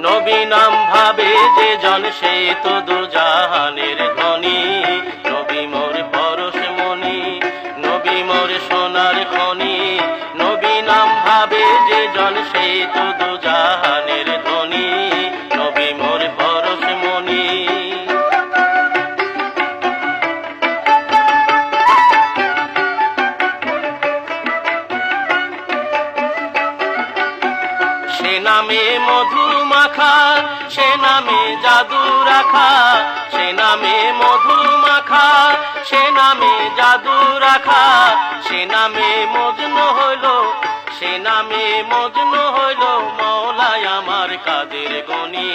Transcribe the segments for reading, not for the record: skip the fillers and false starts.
নবী নাম ভাবে যে জন সে তো দুজাহানের ধনী। নবী মোর পরশমণি, নবী মোর সোনার খনি। নবী নাম ভাবে যে জন সে তো দুজাহানের ধনী। নবী মোর পরশমণি। সে নামে মধু মাখা, সে নামে জাদু রাখা। সে নামে মধু মাখা, সে নামে জাদু রাখা। সে নামে মজনু হইল, সে নামে মজনু হইল মওলায় আমার কাদের গনি।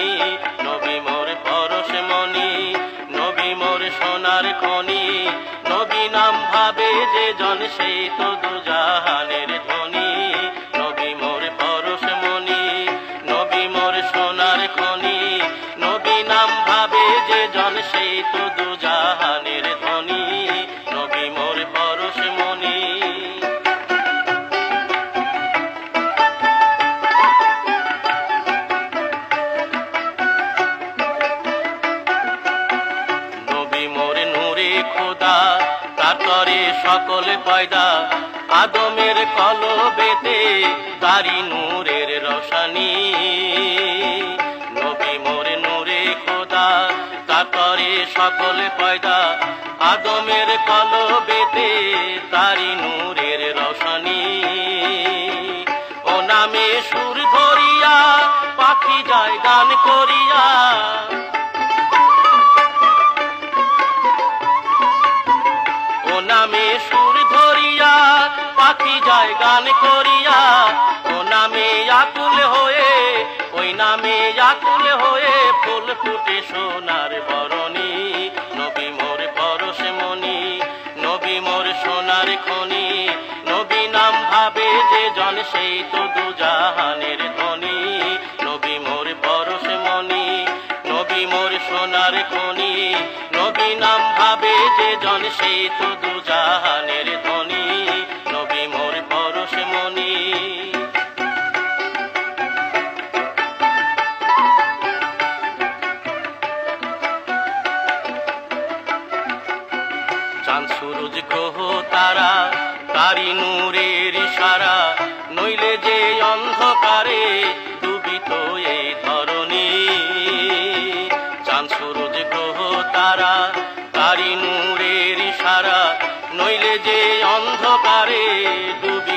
নবী মোর পরশমণি, নবী মোর সোনার খনি। নবী নাম ভাবে যে জন সেই তো দুজাহানের ধনী। নবী মোর পরশমণি, নবী মোর সোনার খনি। নবী নাম ভাবে যে জন সেই তো দুজাহানের ধনী। নবী মোর পরশমণি। নবী মোর নূরে খোদা, তার তরে সকল পয়দা। আদমের কলবেতে তারি নূরের রোশনী। নবী মোর নূরে খোদা, তার তরে সকল পয়দা। আদমের কলবেতে তারি নূরের রোশনী। ও নামে সুর ধরিয়া পাখি যায় গান করিয়া। ও নামে সুর ধরিয়া পাখি যায় গান করিয়া। ও নামে আকুল হয়ে, ওই নামে আকুল হয়ে ফুল ফুটে সোনার বরণী। নবী মোর পরশমণি, নবী মোর সোনার খনি। নবী নাম ভাবে যে জন সেই তো দুজাহানের ধনী। নবী মোর পরশমণি, নবী মোর সোনার খনি। নবী নাম ভাবে যে জন সেই তো দুজাহানের ধনী। নবী মোর পরশমণি। চাঁদ সূরজ গ্রহ তারা, তারি নূরের ইশারা। নইলে যে অন্ধকারে ডুবিত এই ধরণী। চাঁদ সূরজ গ্রহ তারা, তারি নূরের ইশারা। নইলে যে অন্ধকারে ডুবিত